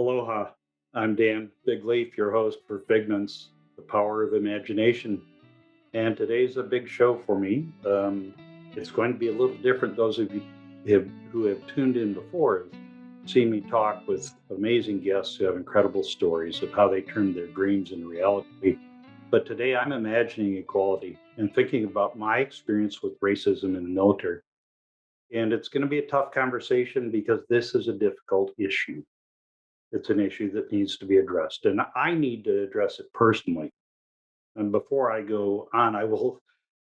Aloha. I'm Dan Big Leaf, your host for Figments, the Power of Imagination. And today's a big show for me. It's going to be a little different. Those of you who have tuned in before have seen me talk with amazing guests who have incredible stories of how they turned their dreams into reality. But today I'm imagining equality and thinking about my experience with racism in the military. And it's going to be a tough conversation because this is a difficult issue. It's an issue that needs to be addressed, and I need to address it personally. And before I go on, I will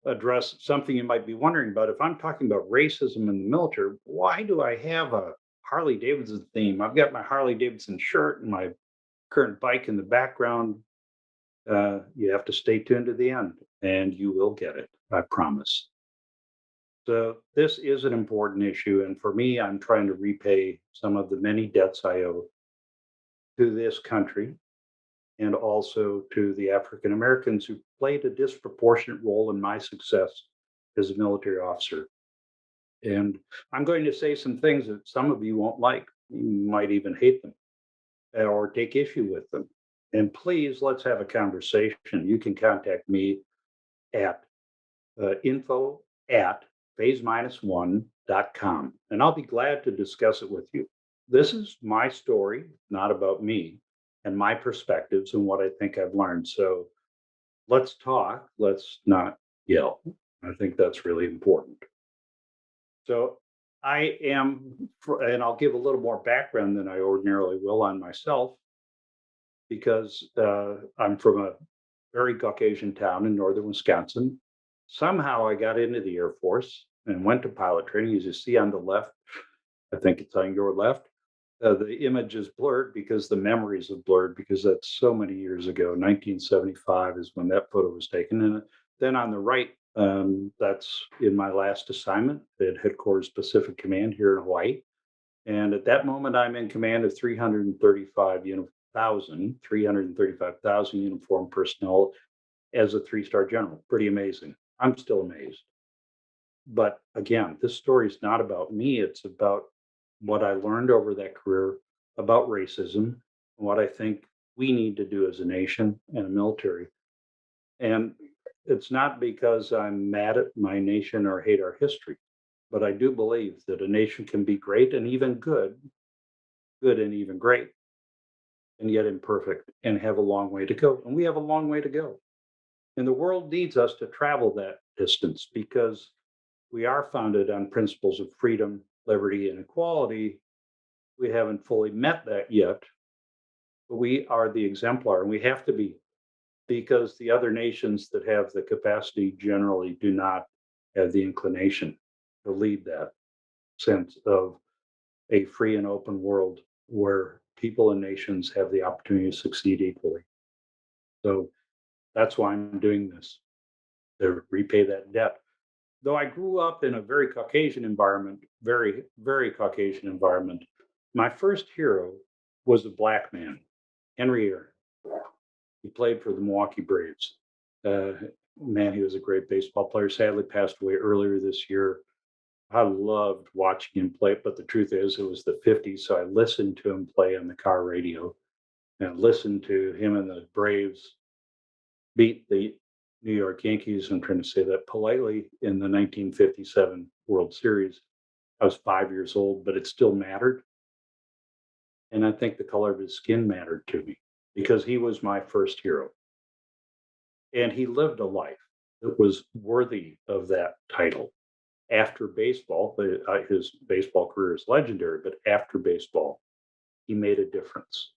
address something you might be wondering about. If I'm talking about racism in the military, why do I have a Harley Davidson theme? I've got my Harley Davidson shirt and my current bike in the background. You have to stay tuned to the end, and you will get it. I promise. So this is an important issue, and for me, I'm trying to repay some of the many debts I owe to this country and also to the African Americans who played a disproportionate role in my success as a military officer. And I'm going to say some things that some of you won't like. You might even hate them or take issue with them. And please, let's have a conversation. You can contact me at info at phase-1.com, and I'll be glad to discuss it with you. This is my story, not about me and my perspectives and what I think I've learned. So let's talk, let's not yell. I think that's really important. So I am, and I'll give a little more background than I ordinarily will on myself because I'm from a very Caucasian town in northern Wisconsin. Somehow I got into the Air Force and went to pilot training. As you see on the left, I think it's on your left. The image is blurred because the memories have blurred because that's so many years ago. 1975 is when that photo was taken. And then on the right, that's in my last assignment at Headquarters Pacific Command here in Hawaii. And at that moment, I'm in command of 335,000 uniformed personnel as a three-star general. Pretty amazing. I'm still amazed. But again, this story is not about me. It's about what I learned over that career about racism and what I think we need to do as a nation and a military. And it's not because I'm mad at my nation or hate our history, but I do believe that a nation can be great and even good, good and even great, and yet imperfect and have a long way to go. And we have a long way to go. And the world needs us to travel that distance because we are founded on principles of freedom, liberty, and equality. We haven't fully met that yet, but we are the exemplar, and we have to be because the other nations that have the capacity generally do not have the inclination to lead that sense of a free and open world where people and nations have the opportunity to succeed equally. So that's why I'm doing this to repay that debt. Though I grew up in a very Caucasian environment, very, very Caucasian environment, my first hero was a black man, Henry Aaron. He played for the Milwaukee Braves. Uh, Man, he was a great baseball player. Sadly, passed away earlier this year. I loved watching him play, but the truth is, it was the 50s, so I listened to him play on the car radio and listened to him and the Braves beat the New York Yankees. I'm trying to say that politely in the 1957 World Series. I was 5 years old, but it still mattered. And I think the color of his skin mattered to me because he was my first hero. And he lived a life that was worthy of that title. After baseball, his baseball career is legendary, but after baseball, he made a difference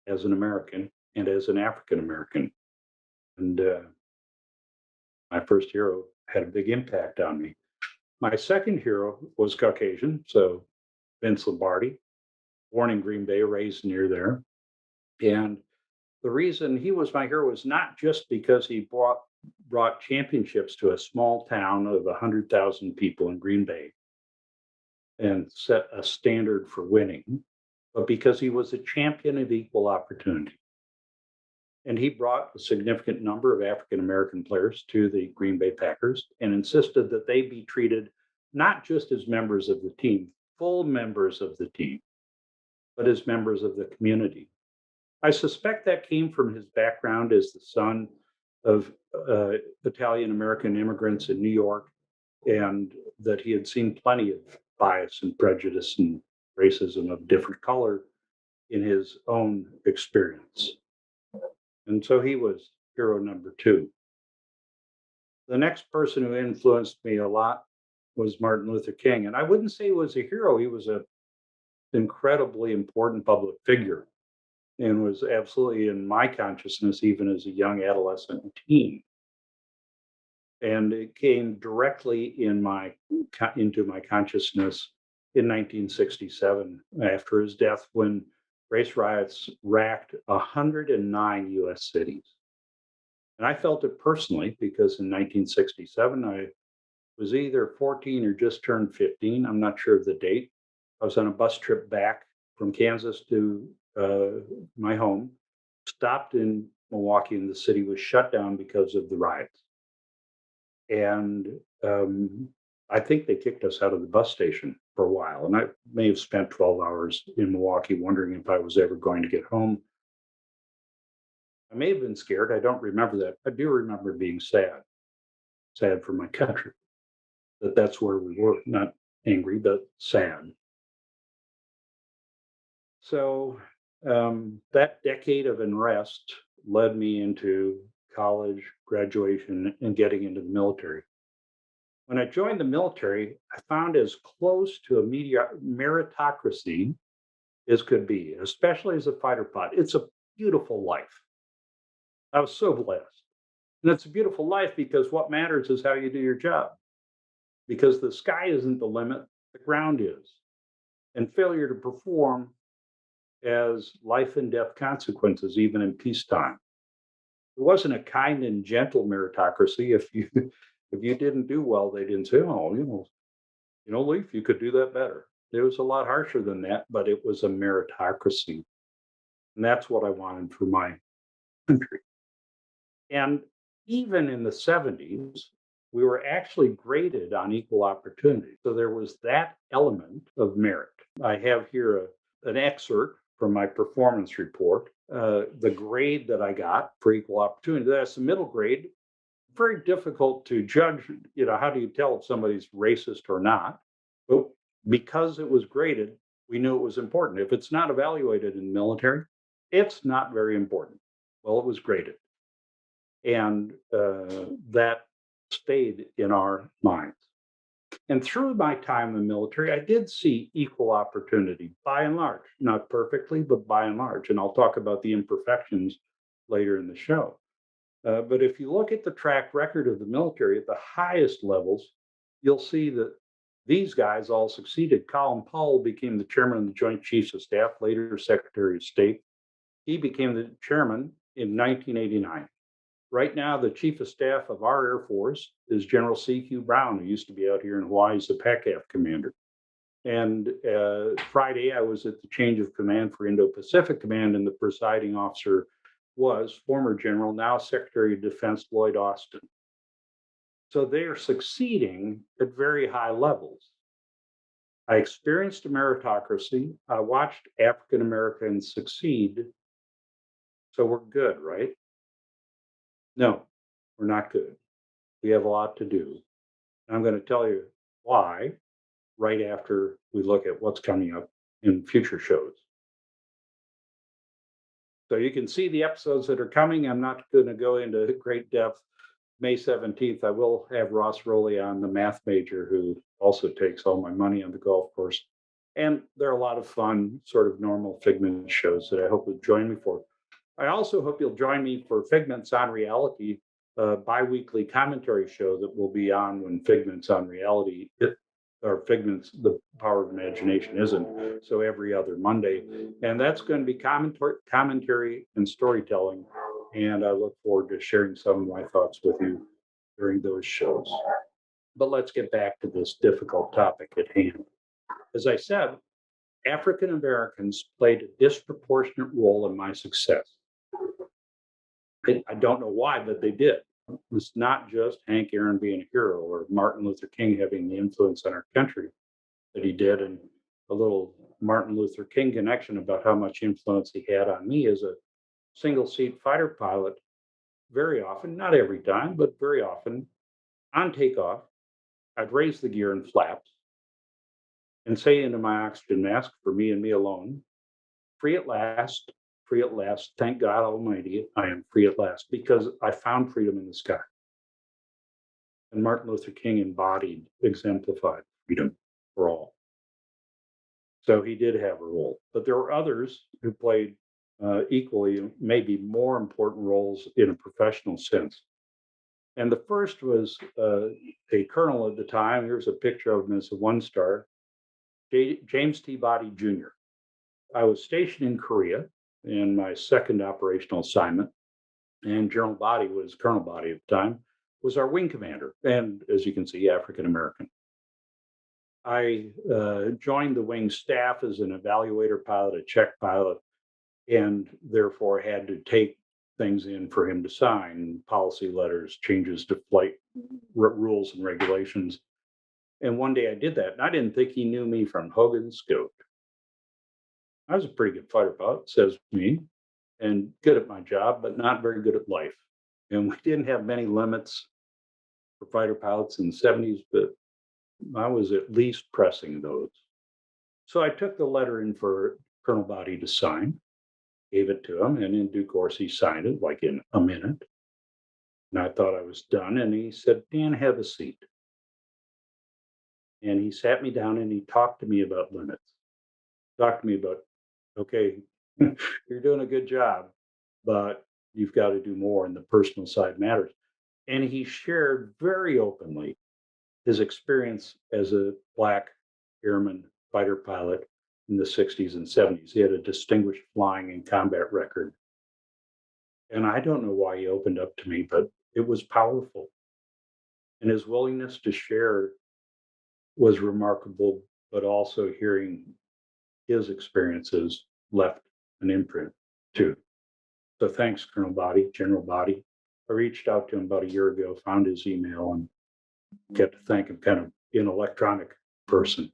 as an American and as an African American. And my first hero had a big impact on me. My second hero was Caucasian, so Vince Lombardi, born in Green Bay, raised near there. And the reason he was my hero was not just because he brought championships to a small town of 100,000 people in Green Bay and set a standard for winning, but because he was a champion of equal opportunity. And he brought a significant number of African American players to the Green Bay Packers and insisted that they be treated not just as members of the team, full members of the team, but as members of the community. I suspect that came from his background as the son of Italian American immigrants in New York, and that he had seen plenty of bias and prejudice and racism of different color in his own experience. And so he was hero number two. The next person who influenced me a lot was Martin Luther King. And I wouldn't say he was a hero, he was an incredibly important public figure and was absolutely in my consciousness even as a young adolescent and teen. And it came directly into my consciousness in 1967 after his death, when race riots racked 109 US cities. And I felt it personally because in 1967 I was either 14 or just turned 15. I'm not sure of the date. I was on a bus trip back from Kansas to my home, stopped in Milwaukee, and the city was shut down because of the riots. And I think they kicked us out of the bus station for a while. And I may have spent 12 hours in Milwaukee wondering if I was ever going to get home. I may have been scared. I don't remember that. I do remember being sad for my country, that that's where we were, not angry, but sad. So that decade of unrest led me into college, graduation, and getting into the military. When I joined the military, I found as close to a meritocracy as could be, especially as a fighter pilot. It's a beautiful life. I was so blessed. And it's a beautiful life because what matters is how you do your job, because the sky isn't the limit, the ground is. And failure to perform has life and death consequences, even in peacetime. It wasn't a kind and gentle meritocracy. If you if you didn't do well, they didn't say, "Oh, Leaf, you could do that better." It was a lot harsher than that, but it was a meritocracy, and that's what I wanted for my country. And even in the 70s, we were actually graded on equal opportunity. So there was that element of merit. I have here an excerpt from my performance report, the grade that I got for equal opportunity. That's the middle grade. Very difficult to judge, how do you tell if somebody's racist or not? But because it was graded, we knew it was important. If it's not evaluated in the military, it's not very important. Well, it was graded. And that stayed in our minds. And through my time in the military, I did see equal opportunity by and large, not perfectly, but by and large. And I'll talk about the imperfections later in the show. But if you look at the track record of the military at the highest levels, you'll see that these guys all succeeded. Colin Powell became the chairman of the Joint Chiefs of Staff, later Secretary of State. He became the chairman in 1989. Right now, the chief of staff of our Air Force is General C.Q. Brown, who used to be out here in Hawaii as the PACAF commander. And Friday, I was at the change of command for Indo-Pacific Command, and the presiding officer was former General, now Secretary of Defense Lloyd Austin. So they are succeeding at very high levels. I experienced a meritocracy. I watched African Americans succeed. So we're good, right? No, we're not good. We have a lot to do. And I'm going to tell you why right after we look at what's coming up in future shows. So you can see the episodes that are coming. I'm not going to go into great depth. May 17th, I will have Ross Rowley on, the math major, who also takes all my money on the golf course. And they're a lot of fun, sort of normal Figment shows that I hope you'll join me for. I also hope you'll join me for Figments on Reality, a bi-weekly commentary show that will be on when Figments on Reality, or Figments, the Power of Imagination isn't. So every other Monday. And that's going to be commentary and storytelling. And I look forward to sharing some of my thoughts with you during those shows. But let's get back to this difficult topic at hand. As I said, African Americans played a disproportionate role in my success. I don't know why, but they did. It's not just Hank Aaron being a hero or Martin Luther King having the influence on our country that he did, and a little Martin Luther King connection about how much influence he had on me as a single seat fighter pilot. Very often, not every time, but very often, on takeoff, I'd raise the gear and flaps and say into my oxygen mask for me and me alone, free at last, free at last. Thank God Almighty, I am free at last because I found freedom in the sky. And Martin Luther King embodied, exemplified freedom for all. So he did have a role, but there were others who played equally, maybe more important roles in a professional sense. And the first was a colonel at the time. Here's a picture of him as a one star, James T. Body Jr. I was stationed in Korea in my second operational assignment, and General Body was Colonel Body at the time, was our wing commander, and as you can see, African American. I joined the wing staff as an evaluator pilot, a check pilot, and therefore had to take things in for him to sign policy letters, changes to flight rules and regulations. And one day I did that, and I didn't think he knew me from Hogan's Goat. I was a pretty good fighter pilot, says me, and good at my job, but not very good at life. And we didn't have many limits for fighter pilots in the 70s, but I was at least pressing those. So I took the letter in for Colonel Body to sign, gave it to him, and in due course, he signed it like in a minute. And I thought I was done. And he said, Dan, have a seat. And he sat me down and he talked to me about limits, talked to me about, okay, you're doing a good job, but you've got to do more, and the personal side matters. And he shared very openly his experience as a Black airman fighter pilot in the 60s and 70s. He had a distinguished flying and combat record. And I don't know why he opened up to me, but it was powerful. And his willingness to share was remarkable, but also hearing his experiences left an imprint too. So thanks, Colonel Body, General Body. I reached out to him about a year ago, found his email, and get to thank him kind of in electronic person.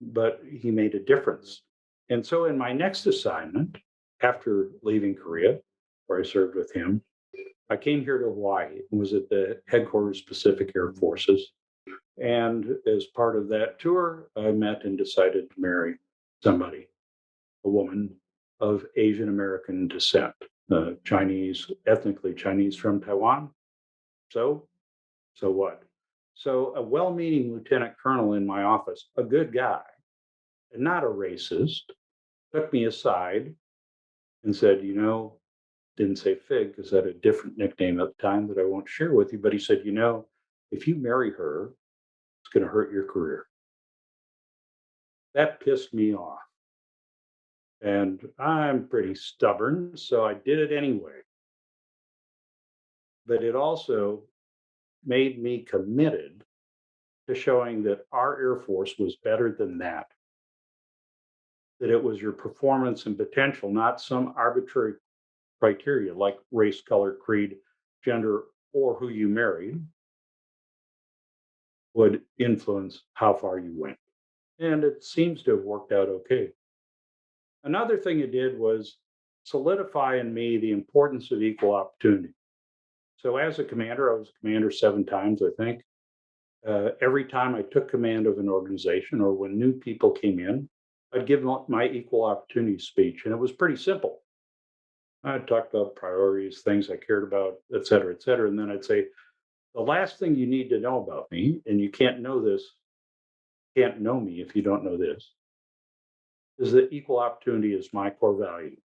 But he made a difference. And so in my next assignment, after leaving Korea, where I served with him, I came here to Hawaii and was at the headquarters Pacific Air Forces. And as part of that tour, I met and decided to marry somebody, a woman of Asian American descent, Chinese, ethnically Chinese from Taiwan. So, so what? So a well-meaning lieutenant colonel in my office, a good guy, and not a racist, took me aside and said, didn't say Fig because I had a different nickname at the time that I won't share with you, but he said, if you marry her, it's going to hurt your career. That pissed me off. And I'm pretty stubborn, so I did it anyway. But it also made me committed to showing that our Air Force was better than that it was your performance and potential, not some arbitrary criteria like race, color, creed, gender, or who you married would influence how far you went. And it seems to have worked out okay. Another thing it did was solidify in me the importance of equal opportunity. So, as a commander, I was a commander 7 times, I think. Every time I took command of an organization or when new people came in, I'd give them my equal opportunity speech. And it was pretty simple. I'd talk about priorities, things I cared about, et cetera, et cetera. And then I'd say, the last thing you need to know about me, and you can't know this, can't know me if you don't know this, is that equal opportunity is my core value.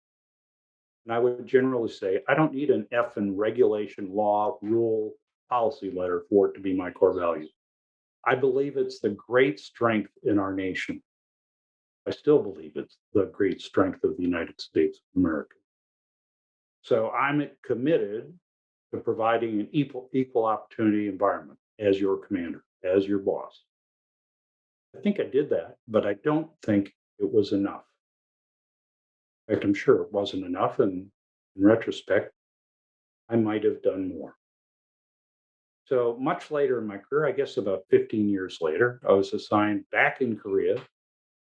And I would generally say, I don't need an F in regulation, law, rule, policy letter for it to be my core value. I believe it's the great strength in our nation. I still believe it's the great strength of the United States of America. So I'm committed to providing an equal opportunity environment as your commander, as your boss. I think I did that, but I don't think it was enough. In fact, I'm sure it wasn't enough. And in retrospect, I might have done more. So much later in my career, I guess about 15 years later, I was assigned back in Korea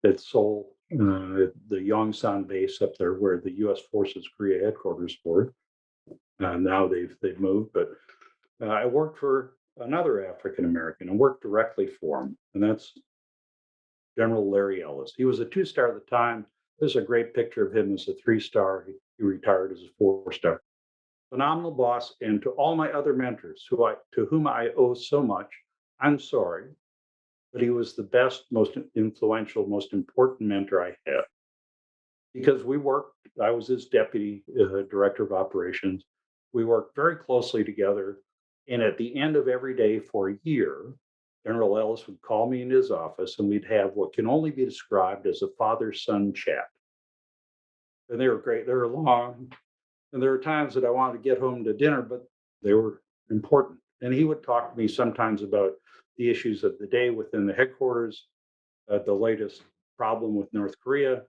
at Seoul the Yongsan base up there where the U.S. Forces Korea headquarters were. Now they've moved, but I worked for another African American and worked directly for him, and that's General Larry Ellis. He was a 2 star at the time. There's a great picture of him as a 3 star. He retired as a 4 star. Phenomenal boss, and to all my other mentors to whom I owe so much, I'm sorry, but he was the best, most influential, most important mentor I had because we worked. I was his deputy director of operations. We worked very closely together, and at the end of every day for a year, General Ellis would call me in his office, and we'd have what can only be described as a father-son chat. And they were great. They were long, and there were times that I wanted to get home to dinner, but they were important. And he would talk to me sometimes about the issues of the day within the headquarters, the latest problem with North Korea,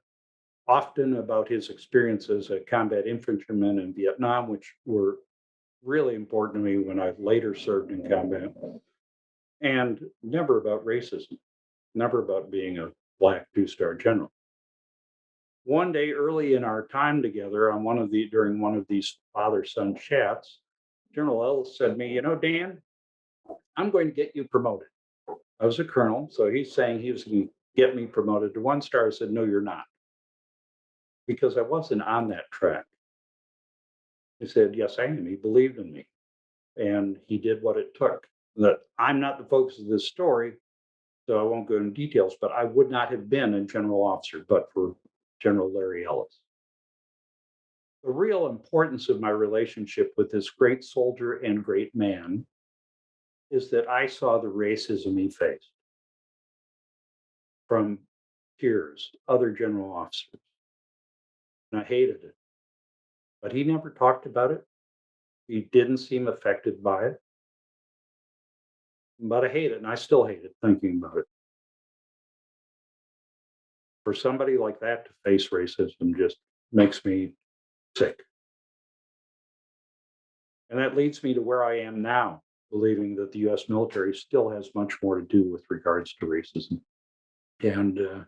often about his experience as a combat infantryman in Vietnam, which were really important to me when I later served in combat, and never about racism, never about being a black 2 star general. One day early in our time together on during one of these father son chats, General Ellis said to me, Dan, I'm going to get you promoted. I was a colonel, so he's saying he was going to get me promoted to 1 star. I said, no, you're not, because I wasn't on that track. He said, yes, I am. He believed in me, and he did what it took. That I'm not the focus of this story, so I won't go into details, but I would not have been a general officer but for General Larry Ellis. The real importance of my relationship with this great soldier and great man is that I saw the racism he faced from peers, other general officers, and I hated it. But he never talked about it. He didn't seem affected by it. But I hate it, and I still hate it thinking about it. For somebody like that to face racism just makes me sick. And that leads me to where I am now, believing that the US military still has much more to do with regards to racism. And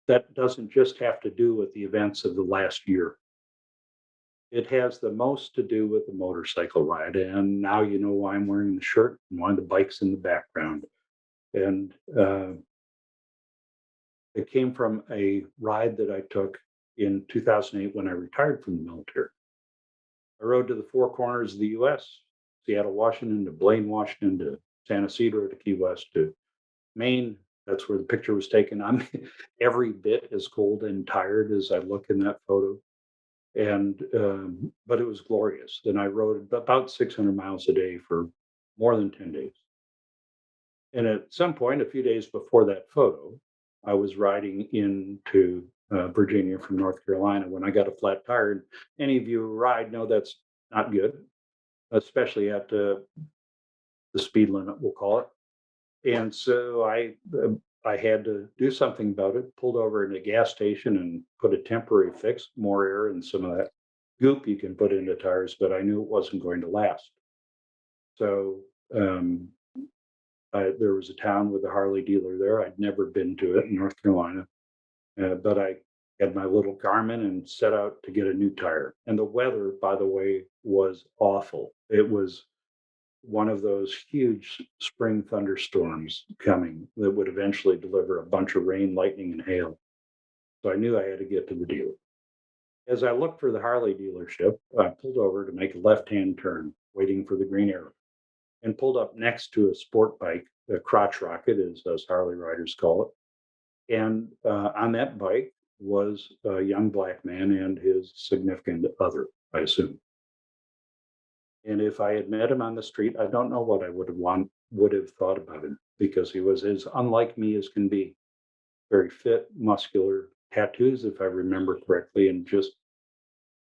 that doesn't just have to do with the events of the last year. It has the most to do with the motorcycle ride. And now you know why I'm wearing the shirt and why the bike's in the background. And it came from a ride that I took in 2008 when I retired from the military. I rode to the four corners of the US, Seattle, Washington, to Blaine, Washington, to San Ysidro, to Key West, to Maine. That's where the picture was taken. I'm every bit as cold and tired as I look in that photo. And, but it was glorious. And I rode about 600 miles a day for more than 10 days. And at some point, a few days before that photo, I was riding into Virginia from North Carolina when I got a flat tire. Any of you who ride know that's not good, especially at the speed limit, we'll call it. And so I had to do something about it. Pulled over in a gas station and put a temporary fix, more air and some of that goop you can put into tires, but I knew it wasn't going to last. So um, there was a town with a Harley dealer there. I'd never been to it in North Carolina, but I had my little Garmin and set out to get a new tire. And the weather, by the way, was awful. It was one of those huge spring thunderstorms coming that would eventually deliver a bunch of rain, lightning, and hail. So I knew I had to get to the dealer. As I looked for the Harley dealership, I pulled over to make a left hand turn, waiting for the green arrow, and pulled up next to a sport bike, a crotch rocket, as us Harley riders call it. And on that bike was a young black man and his significant other, I assume. And if I had met him on the street, I don't know what I would have thought about him because he was as unlike me as can be. Very fit, muscular, tattoos, if I remember correctly, and just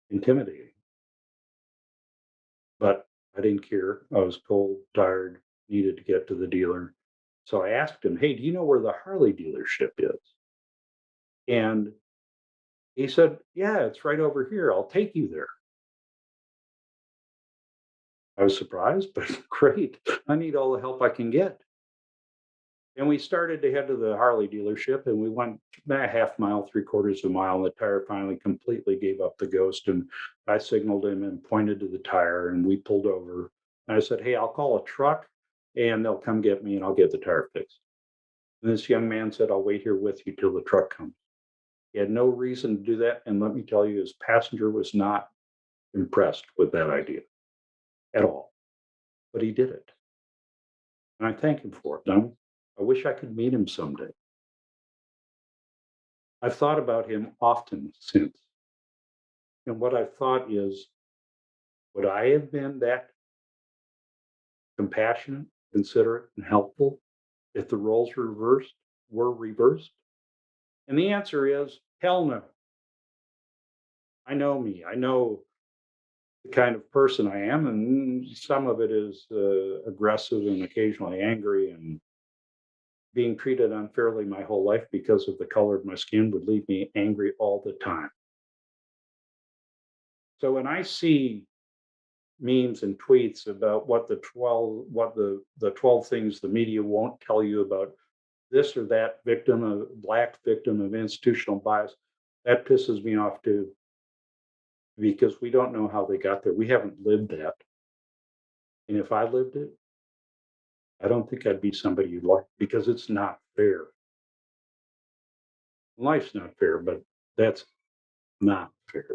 intimidating. But I didn't care. I was cold, tired, needed to get to the dealer. So I asked him, hey, do you know where the Harley dealership is? And he said, yeah, it's right over here. I'll take you there. I was surprised, but great. I need all the help I can get. And we started to head to the Harley dealership, and we went about a half mile, three quarters of a mile, and the tire finally completely gave up the ghost. And I signaled him and pointed to the tire, and we pulled over. And I said, "Hey, I'll call a truck, and they'll come get me, and I'll get the tire fixed." And this young man said, "I'll wait here with you till the truck comes." He had no reason to do that. And let me tell you, his passenger was not impressed with that idea at all, but he did it. And I thank him for it. Now, I wish I could meet him someday. I've thought about him often since. And what I've thought is, would I have been that compassionate, considerate, and helpful if the roles were reversed? And the answer is hell no. I know me. I know the kind of person I am, and some of it is aggressive and occasionally angry. And being treated unfairly my whole life because of the color of my skin would leave me angry all the time. So when I see memes and tweets about what the 12 things the media won't tell you about this or that black victim of institutional bias, that pisses me off too, because we don't know how they got there. We haven't lived that. And if I lived it, I don't think I'd be somebody you'd like, because it's not fair. Life's not fair, but that's not fair.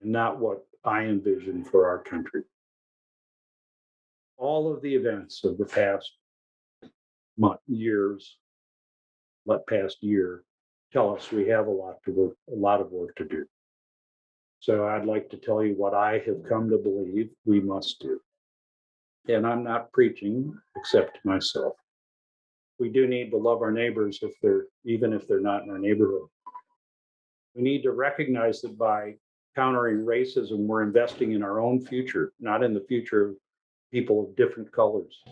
And not what I envision for our country. All of the events of the past years, past year, tell us we have a lot of work to do. So I'd like to tell you what I have come to believe we must do. And I'm not preaching except to myself. We do need to love our neighbors even if they're not in our neighborhood. We need to recognize that by countering racism, we're investing in our own future, not in the future of people of different colors.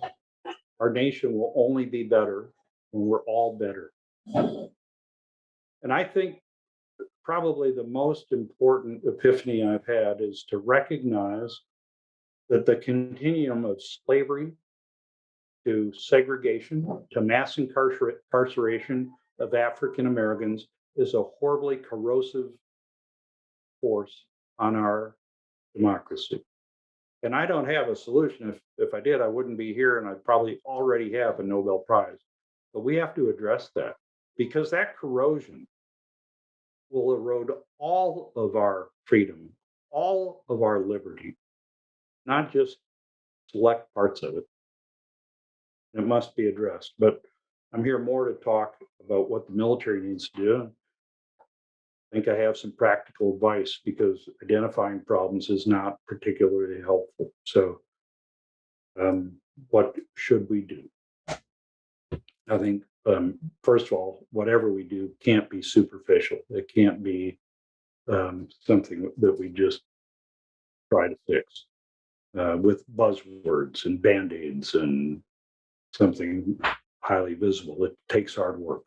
Our nation will only be better when we're all better. And I think probably the most important epiphany I've had is to recognize that the continuum of slavery to segregation to mass incarceration of African Americans is a horribly corrosive force on our democracy. And I don't have a solution. If I did, I wouldn't be here, and I'd probably already have a Nobel Prize. But we have to address that, because that corrosion will erode all of our freedom, all of our liberty, not just select parts of it. It must be addressed. But I'm here more to talk about what the military needs to do. I think I have some practical advice, because identifying problems is not particularly helpful. So, what should we do? I think, first of all, whatever we do can't be superficial. It can't be something that we just try to fix with buzzwords and band aids and something highly visible. It takes hard work.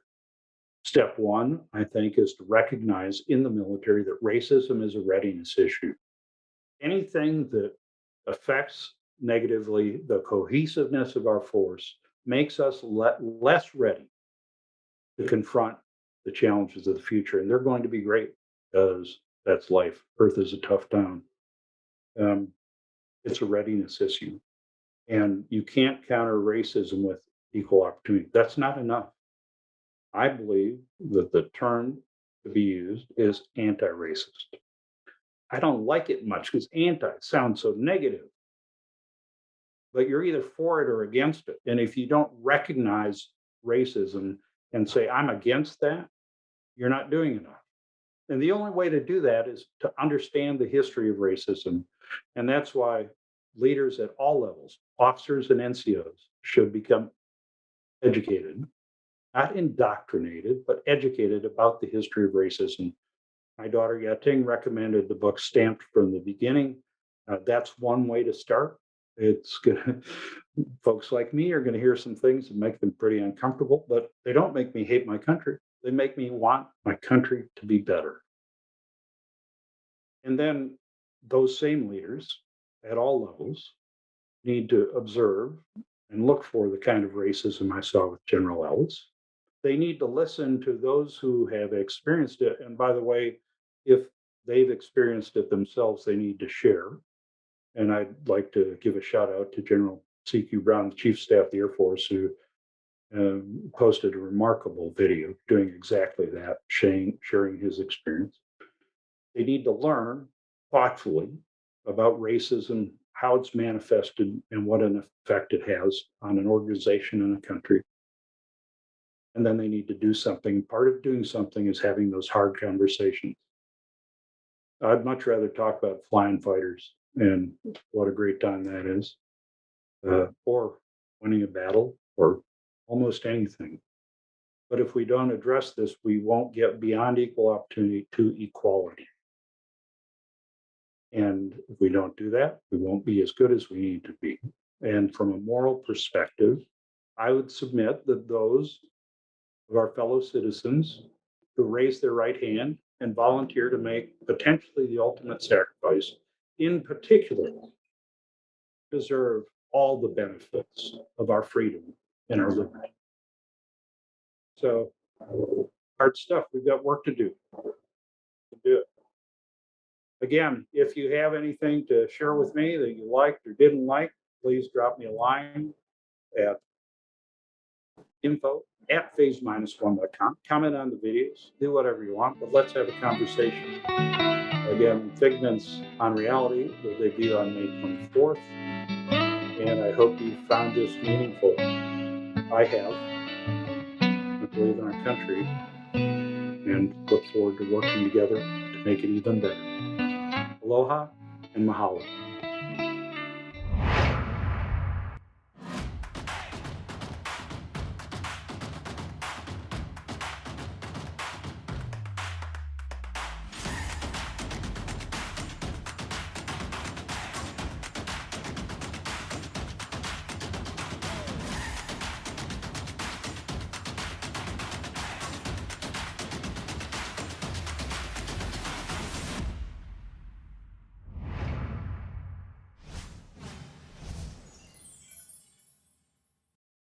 Step one, I think, is to recognize in the military that racism is a readiness issue. Anything that affects negatively the cohesiveness of our force makes us less ready to confront the challenges of the future. And they're going to be great, because that's life. Earth is a tough town. Um, it's a readiness issue. And you can't counter racism with equal opportunity. That's not enough. I believe that the term to be used is anti racist. I don't like it much because anti sounds so negative, but you're either for it or against it. And if you don't recognize racism and say, I'm against that, you're not doing enough. And the only way to do that is to understand the history of racism. And that's why leaders at all levels, officers and NCOs, should become educated, not indoctrinated, but educated about the history of racism. My daughter Yating recommended the book Stamped from the Beginning. That's one way to start. It's gonna, folks like me are going to hear some things that make them pretty uncomfortable, but they don't make me hate my country. They make me want my country to be better. And then those same leaders at all levels need to observe and look for the kind of racism I saw with General Ellis. They need to listen to those who have experienced it. And by the way, if they've experienced it themselves, they need to share. And I'd like to give a shout out to General C.Q. Brown, the Chief of Staff of the Air Force, who posted a remarkable video doing exactly that, sharing his experience. They need to learn thoughtfully about racism, how it's manifested, and what an effect it has on an organization and a country. And then they need to do something. Part of doing something is having those hard conversations. I'd much rather talk about flying fighters and what a great time that is, or winning a battle, or almost anything. But if we don't address this, we won't get beyond equal opportunity to equality. And if we don't do that, we won't be as good as we need to be. And from a moral perspective, I would submit that those of our fellow citizens who raise their right hand and volunteer to make potentially the ultimate sacrifice, in particular, deserve all the benefits of our freedom and our liberty. So, hard stuff. We've got work to do to do it. Again, if you have anything to share with me that you liked or didn't like, please drop me a line at info@phase-1.com. Comment on the videos, do whatever you want, but let's have a conversation. Again, Figments on Reality will debut on May 24th, and I hope you found this meaningful. I have. I believe in our country and look forward to working together to make it even better. Aloha and mahalo.